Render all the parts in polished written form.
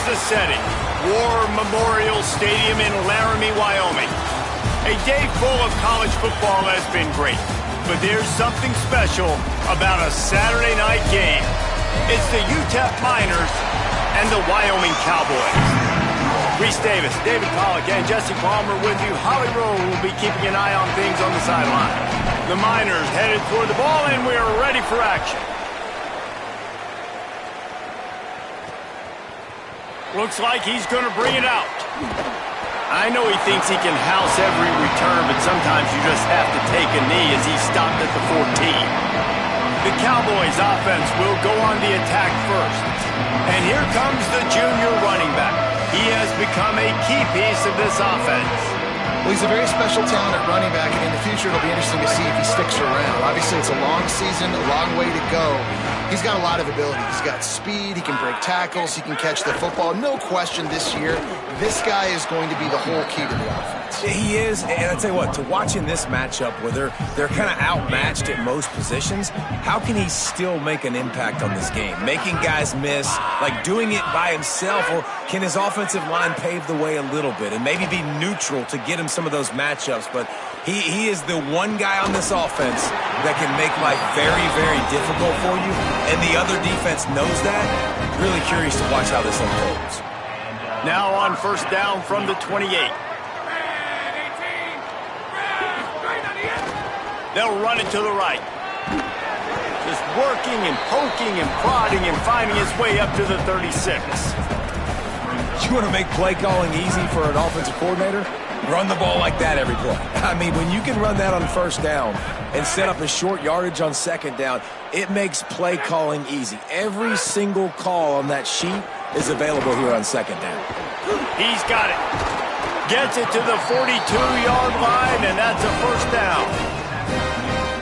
the setting. War Memorial Stadium in Laramie, Wyoming. A day full of college football has been great, but there's something special about a Saturday night game. It's the UTEP Miners and the Wyoming Cowboys. Reese Davis, David Pollock, and Jesse Palmer with you. Holly Rowe will be keeping an eye on things on the sideline. The Miners headed toward the ball, and we are ready for action. Looks like he's going to bring it out. I know he thinks he can house every return, but sometimes you just have to take a knee as he stopped at the 14. The Cowboys offense will go on the attack first. And here comes the junior running back. He has become a key piece of this offense. Well, he's a very special talent at running back, and in the future it'll be interesting to see if he sticks around. Obviously, it's a long season, a long way to go. He's got a lot of ability. He's got speed, he can break tackles, he can catch the football. No question this year, this guy is going to be the whole key to the offense. He is, and I tell you what, to watch in this matchup where they're kind of outmatched at most positions, how can he still make an impact on this game? Making guys miss, like doing it by himself, or can his offensive line pave the way a little bit and maybe be neutral to get him some of those matchups? But he is the one guy on this offense that can make life very, very difficult for you, and the other defense knows that. Really curious to watch how this unfolds. Now on first down from the 28. They'll run it to the right. Just working and poking and prodding and finding his way up to the 36. You want to make play calling easy for an offensive coordinator? Run the ball like that every play. I mean, when you can run that on first down and set up a short yardage on second down, it makes play calling easy. Every single call on that sheet is available here on second down. He's got it. Gets it to the 42-yard line, and that's a first down.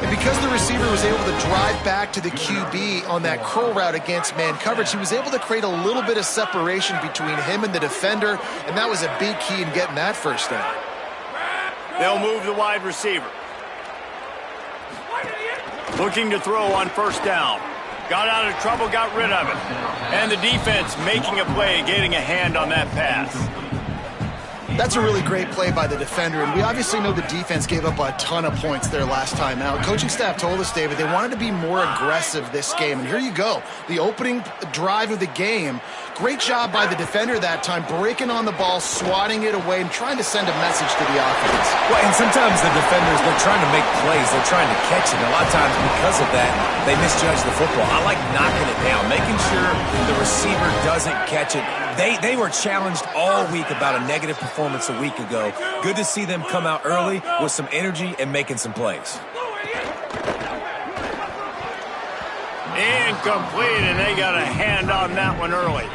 And because the receiver was able to drive back to the QB on that curl route against man coverage, he was able to create a little bit of separation between him and the defender, and that was a big key in getting that first down. They'll move the wide receiver. Looking to throw on first down. Got out of trouble, got rid of it. And the defense making a play, getting a hand on that pass. That's a really great play by the defender, and we obviously know the defense gave up a ton of points there last time out. Coaching staff told us, David, they wanted to be more aggressive this game, and here you go. The opening drive of the game, great job by the defender that time, breaking on the ball, swatting it away, and trying to send a message to the offense. Well, and sometimes the defenders, they're trying to make plays, they're trying to catch it. A lot of times because of that, they misjudge the football. I like knocking it down, making sure the receiver doesn't catch it. They were challenged all week about a negative performance a week ago. Good to see them come out early with some energy and making some plays. Incomplete, and they got a hand on that one early.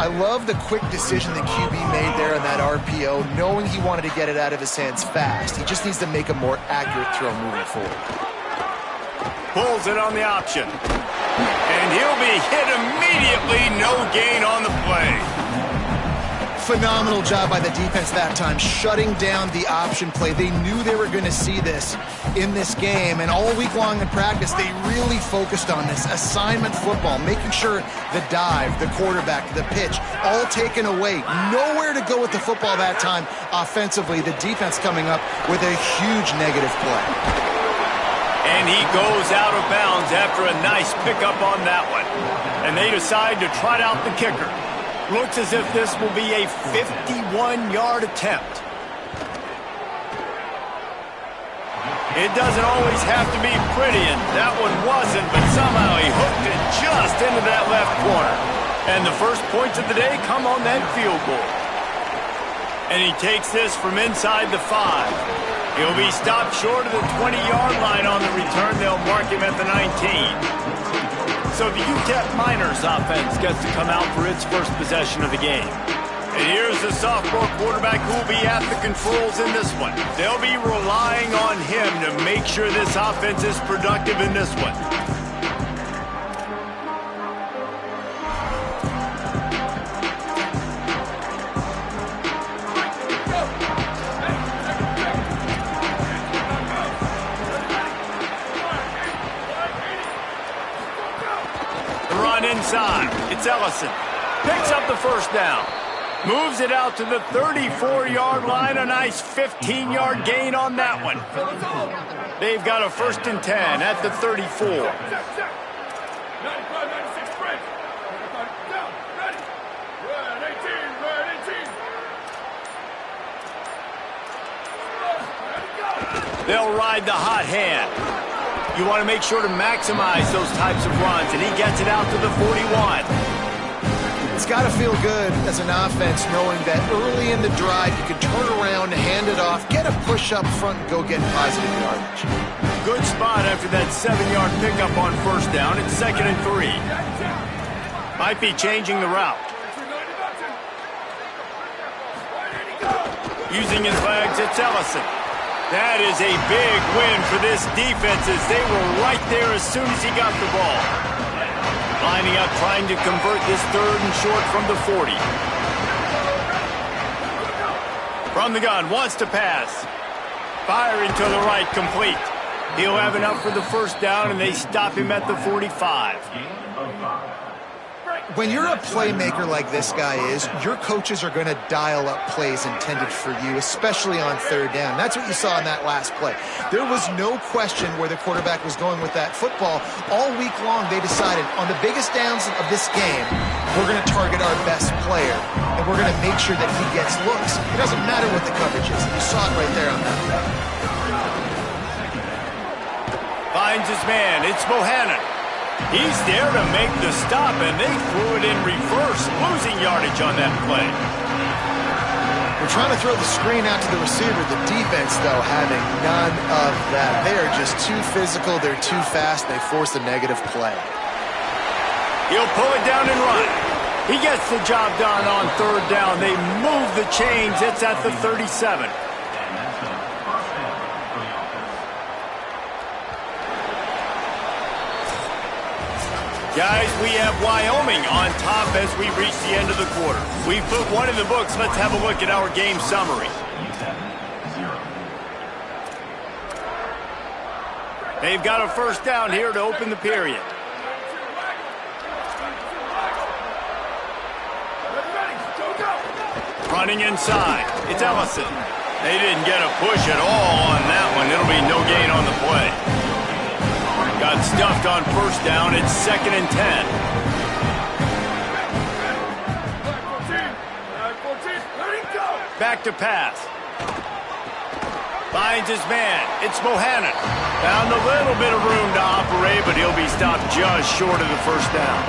I love the quick decision the QB made there on that RPO, knowing he wanted to get it out of his hands fast. He just needs to make a more accurate throw moving forward. Pulls it on the option. And he'll be hit immediately. No gain on the play. Phenomenal job by the defense that time, shutting down the option play. They knew they were going to see this in this game, and all week long in practice, they really focused on this assignment football, making sure the dive, the quarterback, the pitch, all taken away. Nowhere to go with the football that time offensively. The defense coming up with a huge negative play. And he goes out of bounds after a nice pickup on that one. And they decide to trot out the kicker. Looks as if this will be a 51-yard attempt. It doesn't always have to be pretty, and that one wasn't, but somehow he hooked it just into that left corner. And the first points of the day come on that field goal. And he takes this from inside the 5. He'll be stopped short of the 20-yard line on the return. They'll mark him at the 19. So the UTEP Miners offense gets to come out for its first possession of the game. And here's the sophomore quarterback who will be at the controls in this one. They'll be relying on him to make sure this offense is productive in this one. Inside, it's Ellison. Picks up the first down. Moves it out to the 34-yard line. A nice 15-yard gain on that one. They've got a 1st and 10 at the 34. They'll ride the hot hand. You want to make sure to maximize those types of runs, and he gets it out to the 41. It's got to feel good as an offense knowing that early in the drive you can turn around, hand it off, get a push up front, and go get positive yardage. Good spot after that 7-yard pickup on 1st down. It's 2nd and 3. Might be changing the route. Using his legs, it's Ellison. That is a big win for this defense as they were right there as soon as he got the ball. Lining up, trying to convert this 3rd and short from the 40. From the gun, wants to pass. Firing to the right, complete. He'll have enough for the 1st down, and they stop him at the 45. When you're a playmaker like this guy is, your coaches are going to dial up plays intended for you, especially on 3rd down. That's what you saw in that last play. There was no question where the quarterback was going with that football. All week long, they decided on the biggest downs of this game, we're going to target our best player, and we're going to make sure that he gets looks. It doesn't matter what the coverage is. You saw it right there on that play. Finds his man. It's Bohannon. He's there to make the stop, and they threw it in reverse, losing yardage on that play. We're trying to throw the screen out to the receiver. The defense, though, having none of that. They are just too physical. They're too fast. They force a negative play. He'll pull it down and run. He gets the job done on 3rd down. They move the chains. It's at the 37. Guys, we have Wyoming on top as we reach the end of the quarter. We've put one in the books. Let's have a look at our game summary. They've got a 1st down here to open the period. Running inside. It's Ellison. They didn't get a push at all on that one. It'll be no gain on the play. Got stuffed on 1st down. It's 2nd and 10. Back to pass. Finds his man. It's Bohannon. Found a little bit of room to operate, but he'll be stopped just short of the 1st down.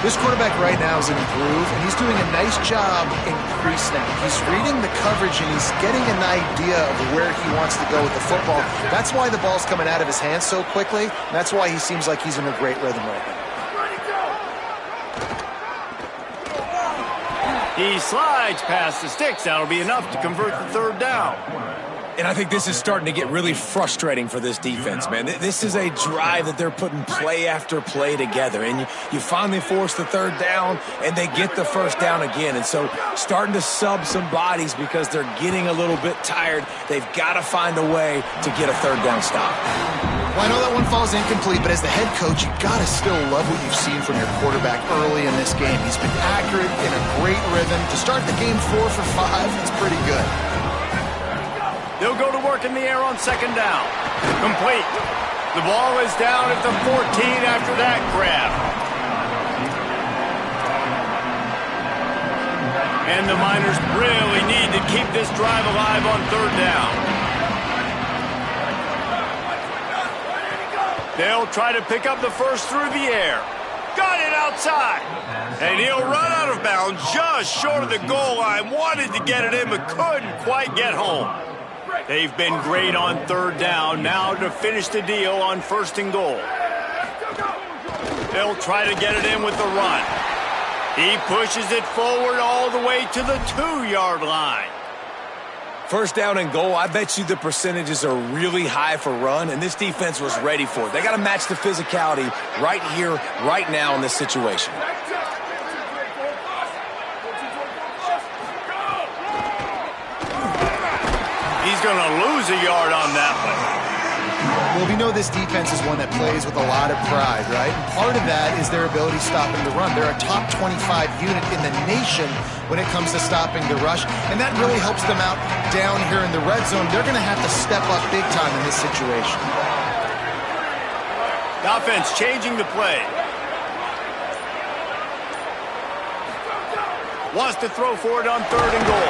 This quarterback right now is in a groove, and he's doing a nice job in pre-snap. He's reading the coverage, and he's getting an idea of where he wants to go with the football. That's why the ball's coming out of his hands so quickly. And that's why he seems like he's in a great rhythm right now. He slides past the sticks. That'll be enough to convert the 3rd down. And I think this is starting to get really frustrating for this defense, man. This is a drive that they're putting play after play together. And you finally force the 3rd down, and they get the 1st down again. And so starting to sub some bodies because they're getting a little bit tired. They've got to find a way to get a 3rd down stop. Well, I know that one falls incomplete, but as the head coach, you got to still love what you've seen from your quarterback early in this game. He's been accurate, in a great rhythm. To start the game 4 for 5, that's pretty good. They'll go to work in the air on 2nd down. Complete. The ball is down at the 14 after that grab. And the Miners really need to keep this drive alive on 3rd down. They'll try to pick up the 1st through the air. Got it outside. And he'll run out of bounds just short of the goal line. Wanted to get it in, but couldn't quite get home. They've been great on 3rd down. Now to finish the deal on 1st and goal. They'll try to get it in with the run. He pushes it forward all the way to the 2-yard line. 1st down and goal, I bet you the percentages are really high for run, and this defense was ready for it. They got to match the physicality right here, right now in this situation. He's going to lose a yard on that one. Well, we know this defense is one that plays with a lot of pride, right? And part of that is their ability stopping the run. They're a top 25 unit in the nation when it comes to stopping the rush, and that really helps them out down here in the red zone. They're going to have to step up big time in this situation. The offense changing the play. Wants to throw for it on 3rd and goal.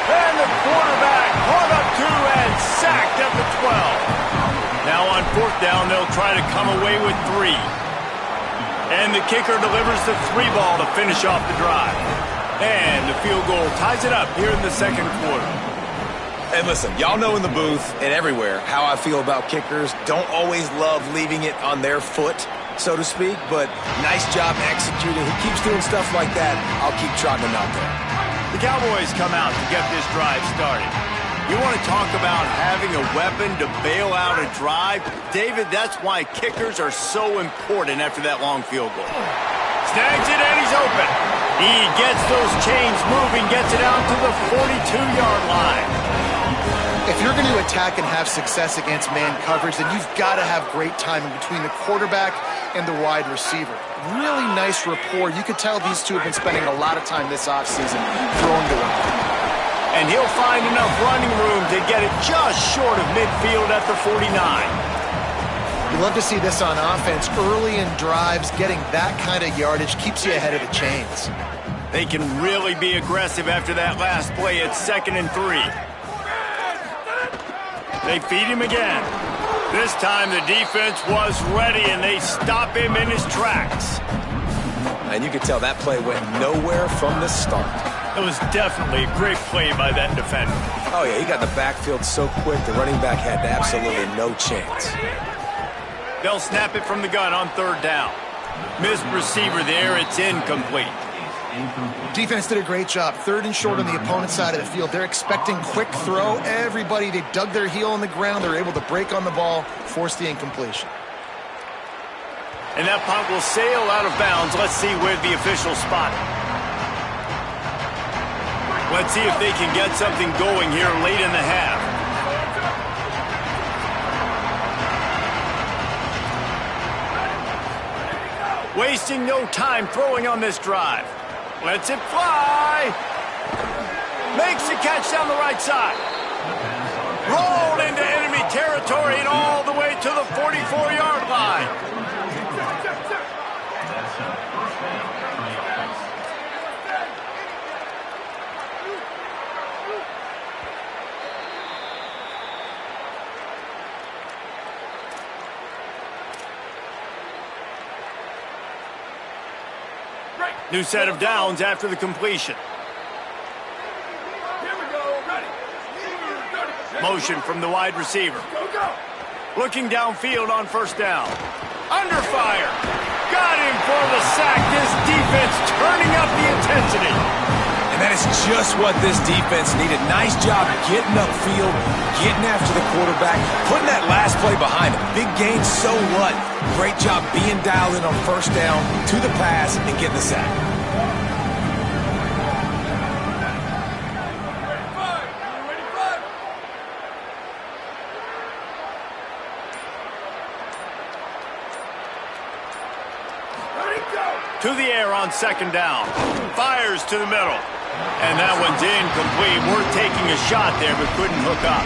And the quarterback caught up 2 and sacked at the 12. Now on 4th down, they'll try to come away with 3. And the kicker delivers the 3 ball to finish off the drive. And the field goal ties it up here in the 2nd quarter. And listen, y'all know in the booth and everywhere how I feel about kickers. Don't always love leaving it on their foot, so to speak, but nice job executing. He keeps doing stuff like that. I'll keep trotting him out there. The Cowboys come out to get this drive started. You want to talk about having a weapon to bail out a drive? David, that's why kickers are so important after that long field goal. Snags it and he's open. He gets those chains moving, gets it out to the 42-yard line. If you're going to attack and have success against man coverage, then you've got to have great timing between the quarterback and the wide receiver. Really nice rapport. You could tell these two have been spending a lot of time this offseason throwing to one another. And he'll find enough running room to get it just short of midfield at the 49. You love to see this on offense. Early in drives, getting that kind of yardage keeps you ahead of the chains. They can really be aggressive after that last play at 2nd and 3. They feed him again. This time the defense was ready, and they stop him in his tracks. And you could tell that play went nowhere from the start. It was definitely a great play by that defender. Oh, yeah, he got the backfield so quick, the running back had absolutely no chance. They'll snap it from the gun on 3rd down. Missed receiver there. It's incomplete. Defense did a great job. 3rd and short on the opponent's side of the field. They're expecting quick throw. Everybody, they dug their heel on the ground. They're able to break on the ball, force the incompletion. And that punt will sail out of bounds. Let's see where the officials spot it. Let's see if they can get something going here late in the half. Wasting no time throwing on this drive. Lets it fly. Makes the catch down the right side. Rolled into enemy territory and all the way to the 44-yard line. New set of downs after the completion. Motion from the wide receiver. Looking downfield on 1st down. Under fire. Got him for the sack. This defense turning up the intensity. And that is just what this defense needed. Nice job getting upfield, getting after the quarterback, putting that last play behind him. Big gain, so what? Great job being dialed in on 1st down, to the pass, and getting the sack. To the air on 2nd down. Fires to the middle. And that one's incomplete. We're taking a shot there, but couldn't hook up.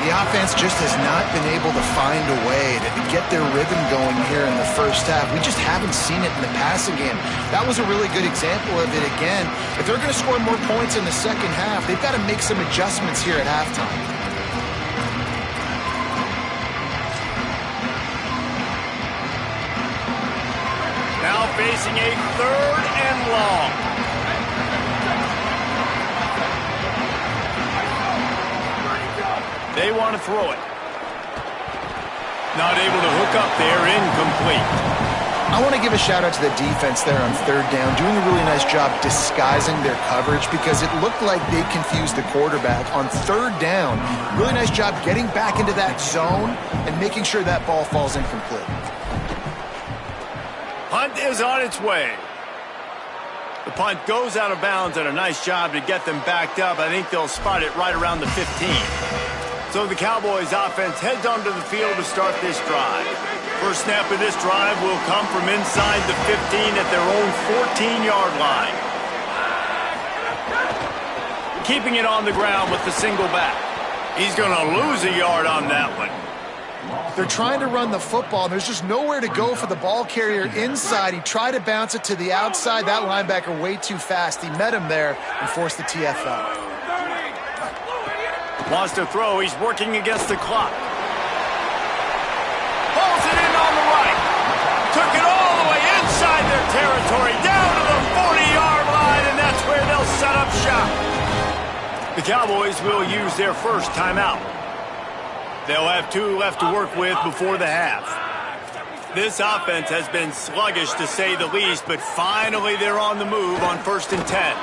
The offense just has not been able to find a way to get their rhythm going here in the 1st half. We just haven't seen it in the passing game. That was a really good example of it again. If they're going to score more points in the 2nd half, they've got to make some adjustments here at halftime. Now facing a 3rd and long. They want to throw it. Not able to hook up there, incomplete. I want to give a shout out to the defense there on 3rd down, doing a really nice job disguising their coverage because it looked like they confused the quarterback on 3rd down. Really nice job getting back into that zone and making sure that ball falls incomplete. Punt is on its way. The punt goes out of bounds, and a nice job to get them backed up. I think they'll spot it right around the 15. So the Cowboys offense heads onto the field to start this drive. First snap of this drive will come from inside the 15 at their own 14-yard line. Keeping it on the ground with the single back. He's going to lose a yard on that one. They're trying to run the football. There's just nowhere to go for the ball carrier inside. He tried to bounce it to the outside. That linebacker way too fast. He met him there and forced the TFL. Wants to throw. He's working against the clock. Pulls it in on the right. Took it all the way inside their territory, down to the 40-yard line, and that's where they'll set up shop. The Cowboys will use their first timeout. They'll have 2 left to work with before the half. This offense has been sluggish to say the least, but finally they're on the move on 1st and 10.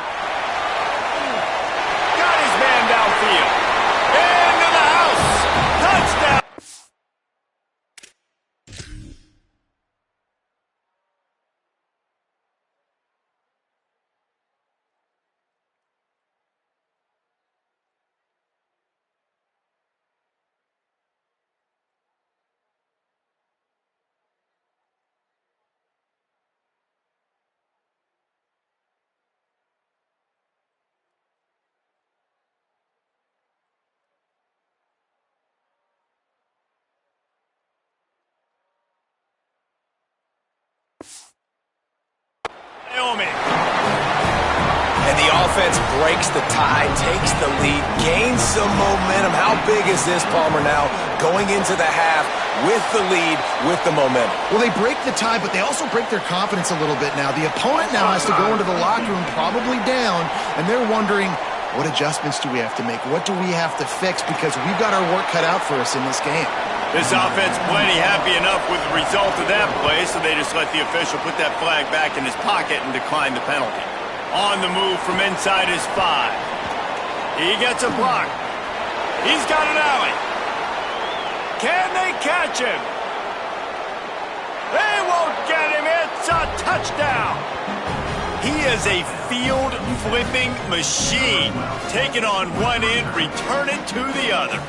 Got his man downfield. Into the house. Touchdown. And the offense breaks the tie, takes the lead, gains some momentum. How big is this, Palmer, now going into the half with the lead, with the momentum? Well, they break the tie, but they also break their confidence a little bit now. The opponent now has to go into the locker room probably down, and they're wondering, what adjustments do we have to make? What do we have to fix? Because we've got our work cut out for us in this game. This offense plenty happy enough with the result of that play, so they just let the official put that flag back in his pocket and decline the penalty. On the move from inside his 5. He gets a block. He's got an alley. Can they catch him? They won't get him. It's a touchdown. He is a field-flipping machine. Taking on one end, return it to the other.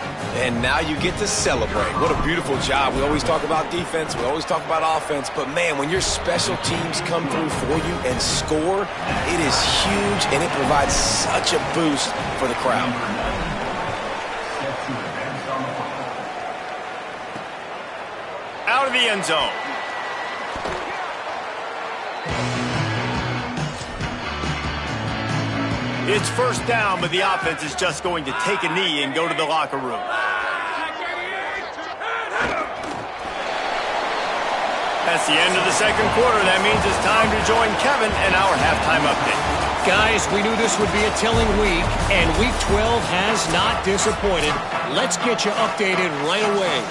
And now you get to celebrate. What a beautiful job. We always talk about defense. We always talk about offense. But, man, when your special teams come through for you and score, it is huge, and it provides such a boost for the crowd. Out of the end zone. It's first down, but the offense is just going to take a knee and go to the locker room. That's the end of the second quarter. That means it's time to join Kevin and our halftime update. Guys, we knew this would be a telling week, and Week 12 has not disappointed. Let's get you updated right away.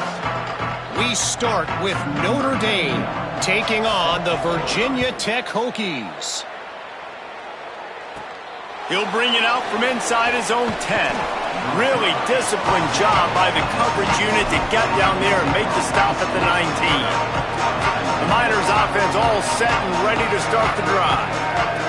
We start with Notre Dame taking on the Virginia Tech Hokies. He'll bring it out from inside his own 10. Really disciplined job by the coverage unit to get down there and make the stop at the 19. The Miners offense all set and ready to start the drive.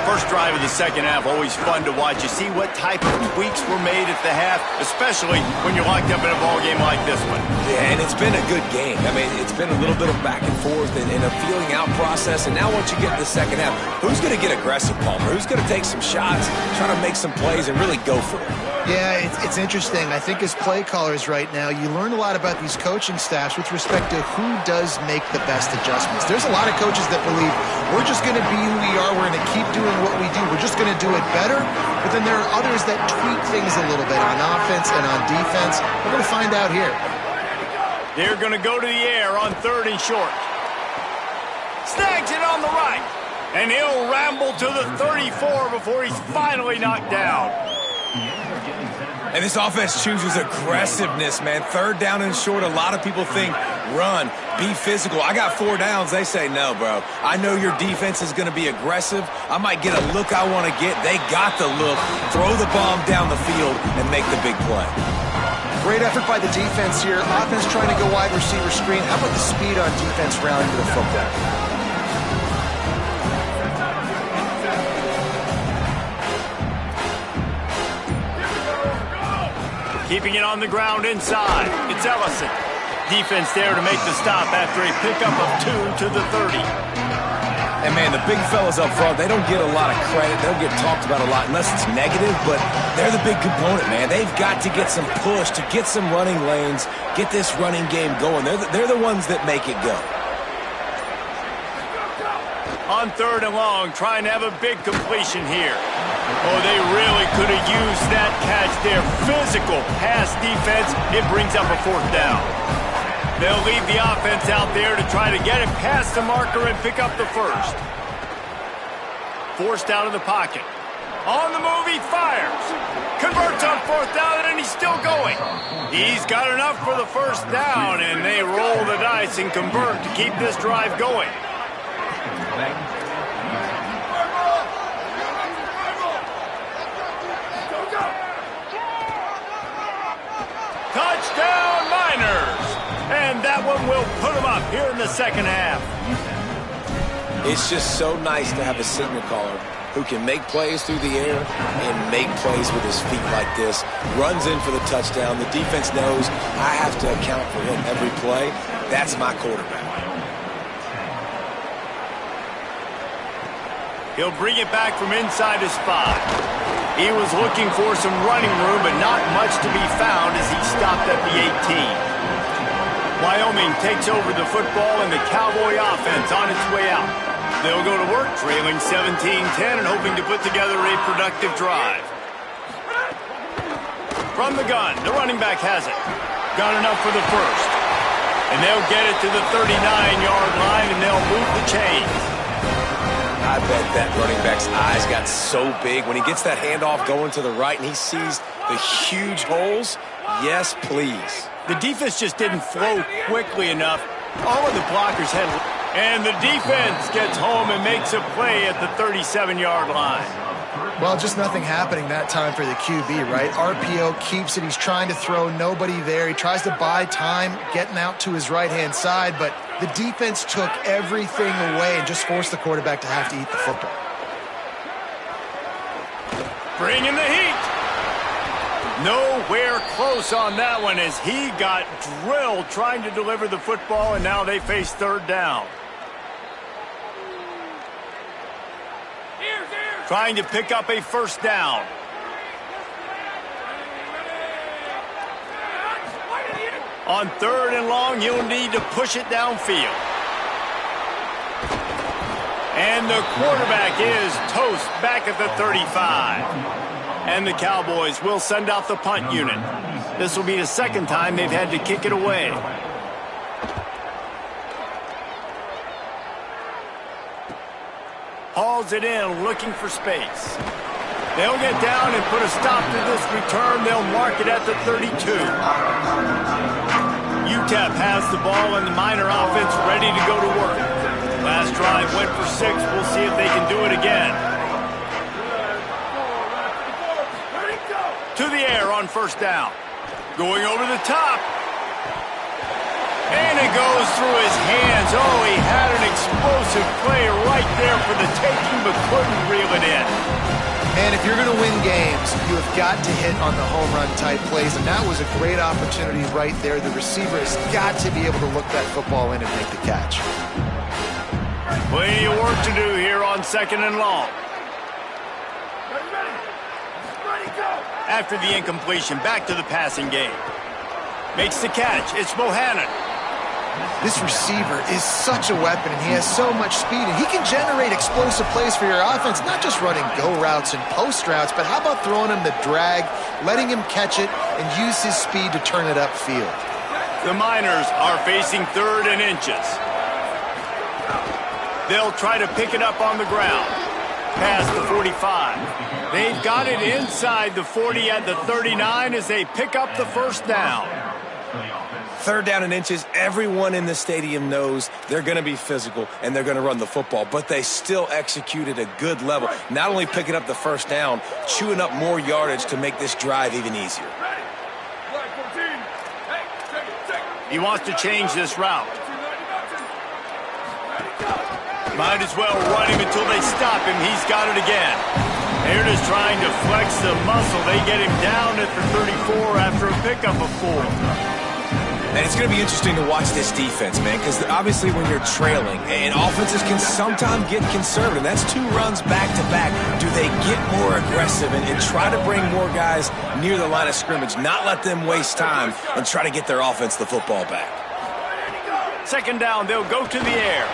First drive of the second half, always fun to watch. You see what type of tweaks were made at the half, especially when you're locked up in a ball game like this one. Yeah, and it's been a good game. I mean, it's been a little bit of back and forth and a feeling out process. And now once you get to the second half, who's going to get aggressive, Palmer? Who's going to take some shots, try to make some plays, and really go for it? Yeah, it's interesting. I think as play callers right now, you learn a lot about these coaching staffs with respect to who does make the best adjustments. There's a lot of coaches that believe we're just going to be who we are. We're going to keep doing what we do. We're just going to do it better. But then there are others that tweak things a little bit on offense and on defense. We're going to find out here. They're going to go to the air on 3rd and short. Snags it on the right. And he'll ramble to the 34 before he's finally knocked down. And this offense chooses aggressiveness, man. 3rd down and short, a lot of people think run, be physical. I got 4 downs. They say, no, bro. I know your defense is going to be aggressive. I might get a look I want to get. They got the look. Throw the bomb down the field and make the big play. Great effort by the defense here. Offense trying to go wide receiver screen. How about the speed on defense rallying to the football? Keeping it on the ground inside. It's Ellison. Defense there to make the stop after a pickup of 2 to the 30. And, man, the big fellas up front, they don't get a lot of credit. They don't get talked about a lot unless it's negative, but they're the big component, man. They've got to get some push, to get some running lanes, get this running game going. They're the ones that make it go. On 3rd and long, trying to have a big completion here. Oh, they really could have used that catch there. Physical pass defense. It brings up a 4th down. They'll leave the offense out there to try to get it past the marker and pick up the 1st. Forced out of the pocket. On the move, he fires. Converts on 4th down, and he's still going. He's got enough for the 1st down, and they roll the dice and convert to keep this drive going. Touchdown, Miners! And that one will put them up here in the 2nd half. It's just so nice to have a signal caller who can make plays through the air and make plays with his feet like this. Runs in for the touchdown. The defense knows I have to account for him every play. That's my quarterback. He'll bring it back from inside his spot. He was looking for some running room, but not much to be found as he stopped at the 18. Wyoming takes over the football and the Cowboy offense on its way out. They'll go to work trailing 17-10 and hoping to put together a productive drive. From the gun, the running back has it. Got enough for the 1st. And they'll get it to the 39-yard line and they'll move the chains. I bet that running back's eyes got so big when he gets that handoff going to the right and he sees the huge holes. Yes, please. The defense just didn't flow quickly enough. All of the blockers had... And the defense gets home and makes a play at the 37-yard line. Well, just nothing happening that time for the QB, right? RPO keeps it. He's trying to throw, nobody there. He tries to buy time, getting out to his right-hand side, but the defense took everything away and just forced the quarterback to have to eat the football. Bringing the heat. Nowhere close on that one as he got drilled trying to deliver the football, and now they face 3rd down. Trying to pick up a 1st down. On 3rd and long, you'll need to push it downfield. And the quarterback is toast back at the 35. And the Cowboys will send out the punt unit. This will be the 2nd time they've had to kick it away. Hauls it in, looking for space. They'll get down and put a stop to this return. They'll mark it at the 32. UTEP has the ball and the Miner offense ready to go to work. Last drive went for 6. We'll see if they can do it again. To the air on 1st down. Going over the top. And it goes through his hands. Oh, he had an explosive play right there for the taking, but couldn't reel it in. And if you're going to win games, you have got to hit on the home run type plays, and that was a great opportunity right there. The receiver has got to be able to look that football in and make the catch. Plenty of work to do here on 2nd and long. After the incompletion, back to the passing game. Makes the catch. It's Bohannon. This receiver is such a weapon, and he has so much speed, and he can generate explosive plays for your offense, not just running go routes and post routes, but how about throwing him the drag, letting him catch it, and use his speed to turn it upfield. The Miners are facing 3rd and inches. They'll try to pick it up on the ground. Past the 45. They've got it inside the 40 at the 39 as they pick up the 1st down. 3rd down and inches, everyone in the stadium knows they're going to be physical and they're going to run the football, but they still execute at a good level. Not only picking up the 1st down, chewing up more yardage to make this drive even easier. He wants to change this route. Might as well run him until they stop him. He's got it again. They're just trying to flex the muscle. They get him down at the 34 after a pickup of 4. And it's going to be interesting to watch this defense, man, because obviously when you're trailing, and offenses can sometimes get conservative. That's 2 runs back-to-back. Do they get more aggressive and try to bring more guys near the line of scrimmage, not let them waste time, and try to get their offense the football back? Second down, they'll go to the air,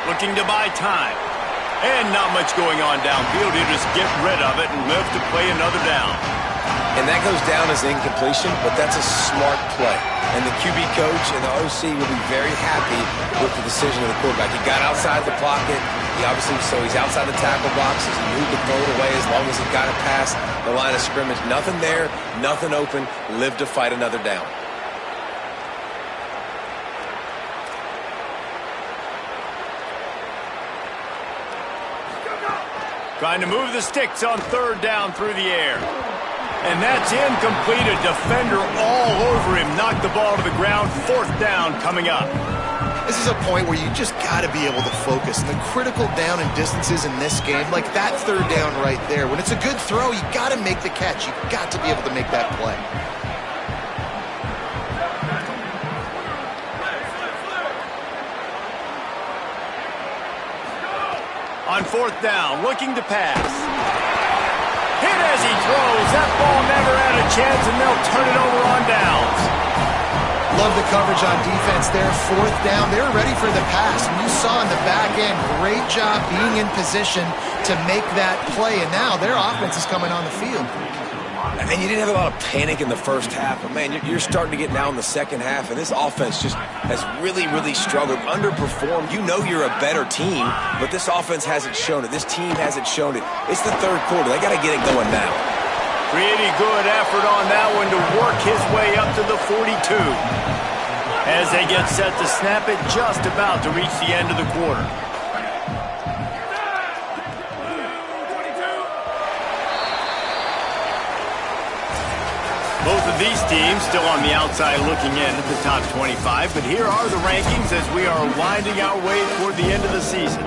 looking to buy time. And not much going on downfield. He'll just get rid of it and live to play another down. And that goes down as incompletion, but that's a smart play. And the QB coach and the OC will be very happy with the decision of the quarterback. He got outside the pocket. So he's outside the tackle box. He moved to throw it away as long as he got it past the line of scrimmage. Nothing there, nothing open. Live to fight another down. Trying to move the sticks on third down through the air. And that's incomplete. A defender all over him. Knocked the ball to the ground. Fourth down coming up. This is a point where you just got to be able to focus. And the critical down and distances in this game, like that third down right there, when it's a good throw, you got to make the catch. You got to be able to make that play. On fourth down, looking to pass. Hit as he throws. That ball never had a chance, and they'll turn it over on downs. Love the coverage on defense there. Fourth down, they were ready for the pass. And you saw in the back end, great job being in position to make that play. And now their offense is coming on the field. And you didn't have a lot of panic in the first half, but, man, you're starting to get now in the second half, and this offense just has really, really struggled, underperformed. You know you're a better team, but this offense hasn't shown it. This team hasn't shown it. It's the third quarter. They got to get it going now. Pretty good effort on that one to work his way up to the 42. As they get set to snap it, just about to reach the end of the quarter. Both of these teams still on the outside looking in at the top 25, but here are the rankings as we are winding our way toward the end of the season.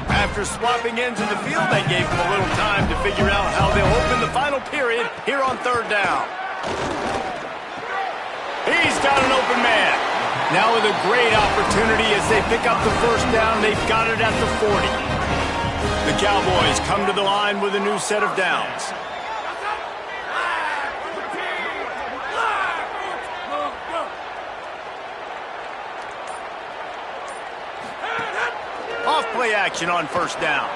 After swapping into the field, they gave them a little time to figure out how they'll open the final period here on third down. He's got an open man. Now with a great opportunity as they pick up the first down, they've got it at the 40. The Cowboys come to the line with a new set of downs. Off play action on first down.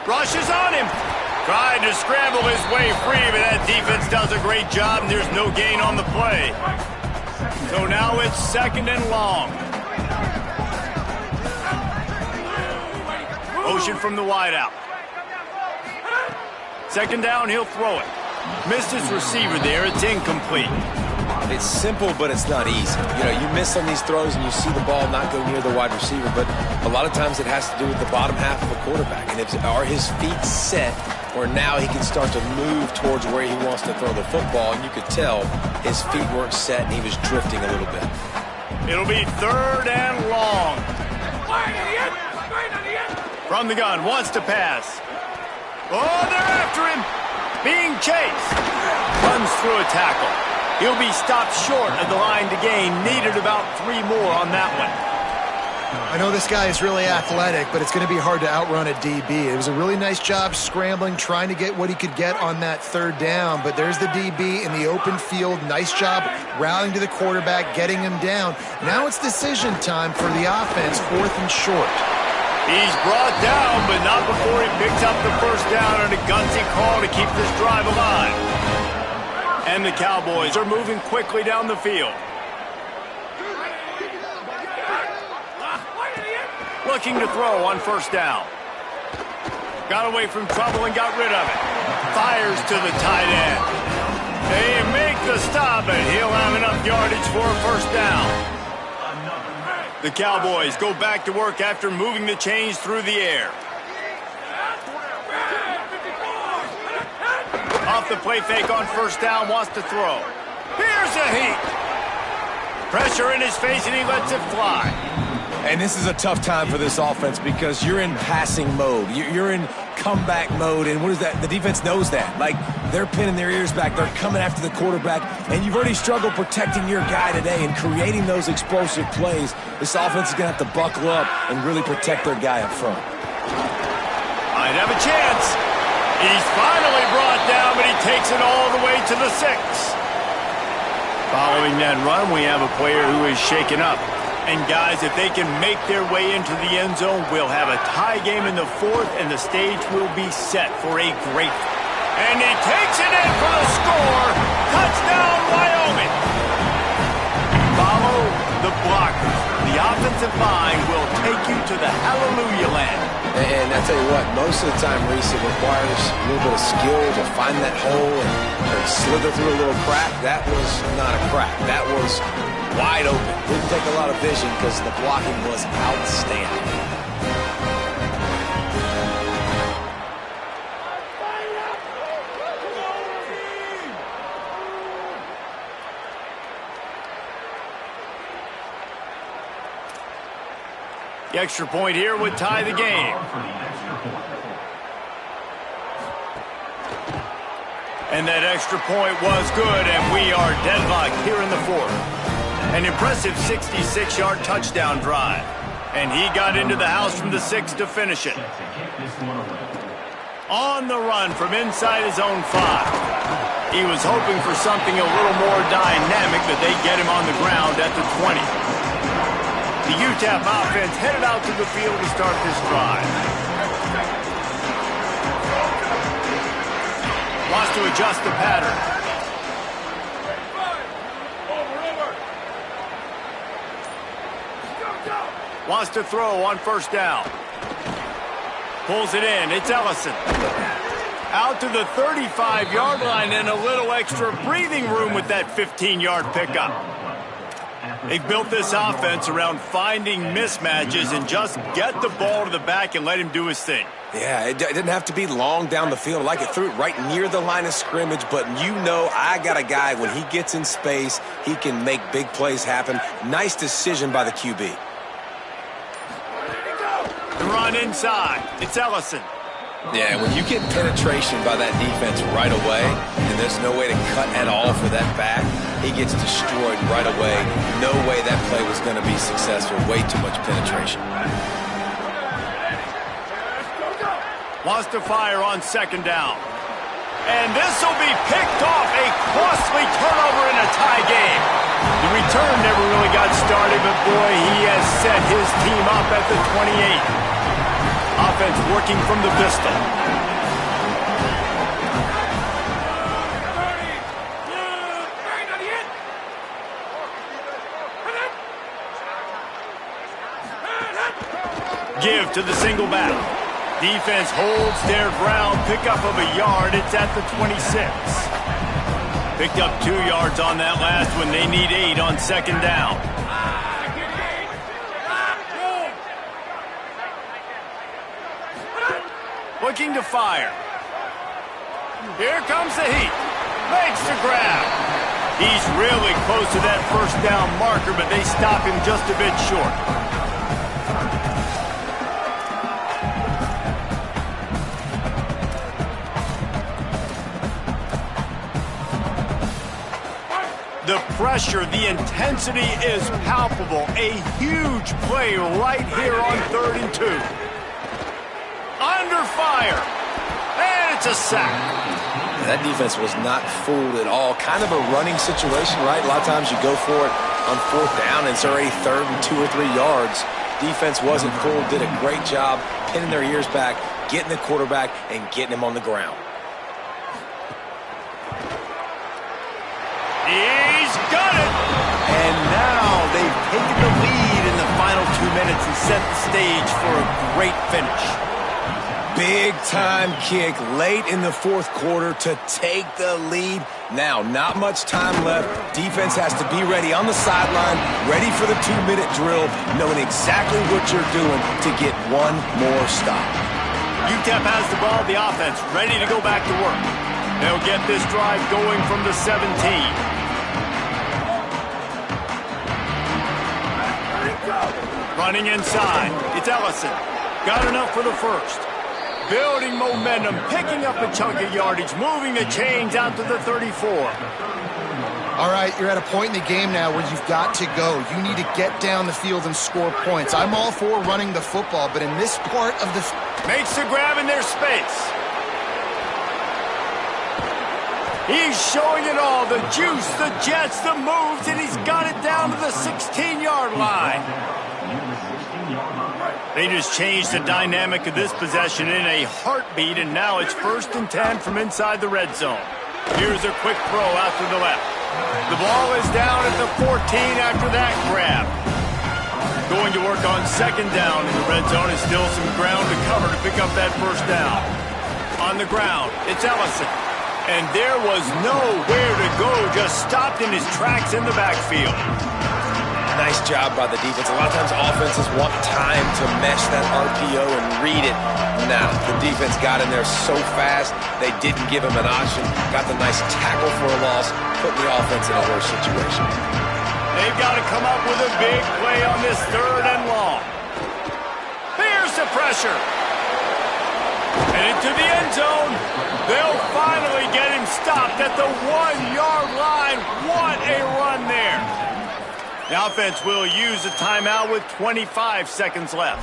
Rushes on him. Tried to scramble his way free, but that defense does a great job, and there's no gain on the play. So now it's second and long. Motion from the wideout. Second down, he'll throw it. Missed his receiver there. It's incomplete. It's simple, but it's not easy. You know, you miss on these throws and you see the ball not go near the wide receiver, but a lot of times it has to do with the bottom half of a quarterback. And are his feet set where now he can start to move towards where he wants to throw the football? And you could tell his feet weren't set and he was drifting a little bit. It'll be third and long. From the gun, wants to pass. Oh, they're after him. Being chased. Runs through a tackle. He'll be stopped short of the line to gain. Needed about 3 more on that one. I know this guy is really athletic, but it's going to be hard to outrun a DB. It was a really nice job scrambling, trying to get what he could get on that third down, but there's the DB in the open field. Nice job rallying to the quarterback, getting him down. Now it's decision time for the offense, fourth and short. He's brought down, but not before he picks up the first down on a gutsy call to keep this drive alive. And the Cowboys are moving quickly down the field. Looking to throw on first down. Got away from trouble and got rid of it. Fires to the tight end. They make the stop, and he'll have enough yardage for a first down. The Cowboys go back to work after moving the chains through the air. Off the play fake on first down, wants to throw. Here's a heat. Pressure in his face, and he lets it fly. And this is a tough time for this offense because you're in passing mode. You're in comeback mode, and what is that? The defense knows that. Like, they're pinning their ears back. They're coming after the quarterback, and you've already struggled protecting your guy today and creating those explosive plays. This offense is going to have to buckle up and really protect their guy up front. Might have a chance. He's finally brought down, but he takes it all the way to the 6. Following that run, we have a player who is shaken up. And guys, if they can make their way into the end zone, we'll have a tie game in the 4th, and the stage will be set for a great. And he takes it in for the score. Touchdown, Wyoming. Follow the blockers. The offensive line will take you to the hallelujah land. And I tell you what, most of the time, Reese, it requires a little bit of skill to find that hole and slither through a little crack. That was not a crack. That was wide open. Didn't take a lot of vision because the blocking was outstanding. The extra point here would tie the game. And that extra point was good, and we are deadlocked here in the 4th. An impressive 66-yard touchdown drive. And he got into the house from the 6 to finish it. On the run from inside his own 5. He was hoping for something a little more dynamic, but they get him on the ground at the 20. The UTEP offense headed out to the field to start this drive. Wants to adjust the pattern. Wants to throw on 1st down. Pulls it in. It's Ellison. Out to the 35-yard line and a little extra breathing room with that 15-yard pickup. They've built this offense around finding mismatches and just get the ball to the back and let him do his thing. Yeah, it didn't have to be long down the field. Like it threw it right near the line of scrimmage, but you know I got a guy, when he gets in space, he can make big plays happen. Nice decision by the QB. The run inside. It's Ellison. Yeah, when you get penetration by that defense right away, and there's no way to cut at all for that back, he gets destroyed right away. No way that play was going to be successful. Way too much penetration. Wants to fire on 2nd down. And this will be picked off. A costly turnover in a tie game. The return never really got started, but boy, he has set his team up at the 28. Offense working from the pistol. Give to the single back. Defense holds their ground. Pickup of a yard. It's at the 26. Picked up 2 yards on that last one. They need 8 on 2nd down. Looking to fire. Here comes the heat. Makes the grab. He's really close to that 1st down marker, but they stop him just a bit short. The pressure, the intensity is palpable. A huge play right here on 3rd and 2. Under fire. And it's a sack. That defense was not fooled at all. Kind of a running situation, right? A lot of times you go for it on 4th down, and it's already 3rd and 2 or 3 yards. Defense wasn't fooled, did a great job pinning their ears back, getting the quarterback, and getting him on the ground. He's got it. And now they've taken the lead in the final 2 minutes and set the stage for a great finish. Big-time kick late in the 4th quarter to take the lead. Now, not much time left. Defense has to be ready on the sideline, ready for the 2-minute drill, knowing exactly what you're doing to get one more stop. UTEP has the ball, the offense ready to go back to work. They'll get this drive going from the 17. Running inside. It's Ellison. Got enough for the first. Building momentum, picking up a chunk of yardage, moving the chains out to the 34. All right, you're at a point in the game now where you've got to go. You need to get down the field and score points. I'm all for running the football, but in this part of the... Makes the grab in their space. He's showing it all, the juice, the jets, the moves, and he's got it down to the 16-yard line. They just changed the dynamic of this possession in a heartbeat, and now it's 1st and 10 from inside the red zone. Here's a quick throw out to the left. The ball is down at the 14 after that grab. Going to work on 2nd down in the red zone, and still some ground to cover to pick up that 1st down. On the ground, it's Ellison. And there was nowhere to go, just stopped in his tracks in the backfield. Nice job by the defense. A lot of times offenses want time to mesh that RPO and read it. Now, the defense got in there so fast, they didn't give him an option. Got the nice tackle for a loss, putting the offense in a worse situation. They've got to come up with a big play on this 3rd and long. Here's the pressure. And into the end zone. They'll finally get him stopped at the 1-yard line. What a run there. The offense will use a timeout with 25 seconds left.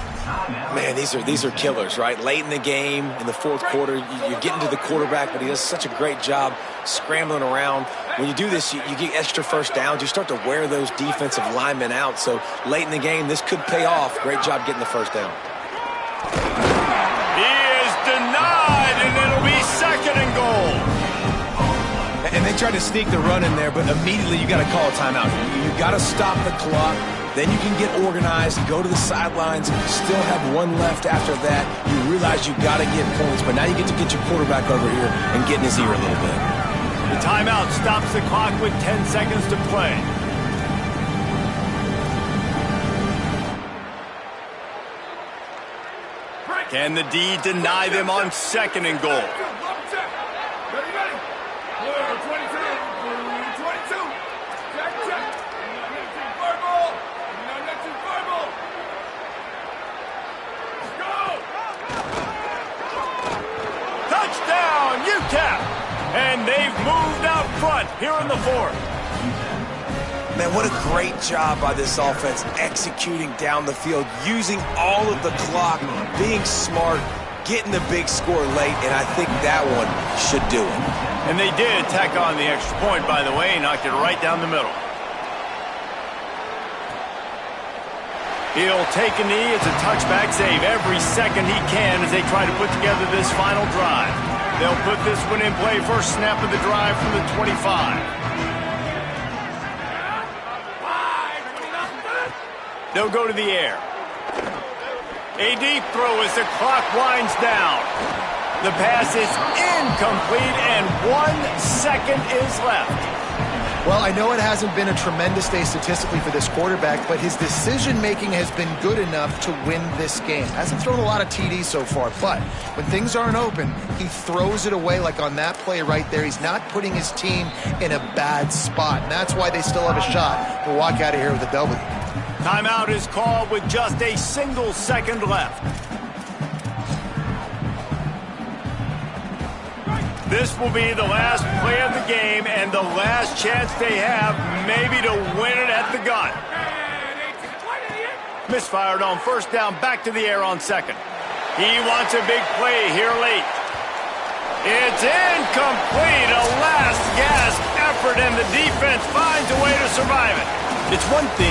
Man, these are killers, right? Late in the game, in the 4th quarter, you're getting to the quarterback, but he does such a great job scrambling around. When you do this, you get extra 1st downs. You start to wear those defensive linemen out. So late in the game, this could pay off. Great job getting the 1st down. He is denied, and it'll be 2nd and goal. And they tried to sneak the run in there, but immediately you got to call a timeout. You got to stop the clock. Then you can get organized, go to the sidelines, still have 1 left after that. You realize you got to get points, but now you get to get your quarterback over here and get in his ear a little bit. The timeout stops the clock with 10 seconds to play. Can the D deny them on 2nd and goal? Touchdown, UTEP! And they've moved out front here in the 4th. Man, what a great job by this offense executing down the field, using all of the clock, being smart, getting the big score late, and I think that one should do it. And they did tack on the extra point, by the way, knocked it right down the middle. He'll take a knee. It's a touchback save every second he can as they try to put together this final drive. They'll put this one in play, first snap of the drive from the 25. They'll go to the air. A deep throw as the clock winds down. The pass is incomplete, and 1 second is left. Well, I know it hasn't been a tremendous day statistically for this quarterback, but his decision-making has been good enough to win this game. Hasn't thrown a lot of TDs so far, but when things aren't open, he throws it away like on that play right there. He's not putting his team in a bad spot, and that's why they still have a shot to walk out of here with a W. Timeout is called with just a single second left. This will be the last play of the game and the last chance they have maybe to win it at the gun. Misfired on 1st down, back to the air on 2nd. He wants a big play here late. It's incomplete, a last gasp effort, and the defense finds a way to survive it. It's one thing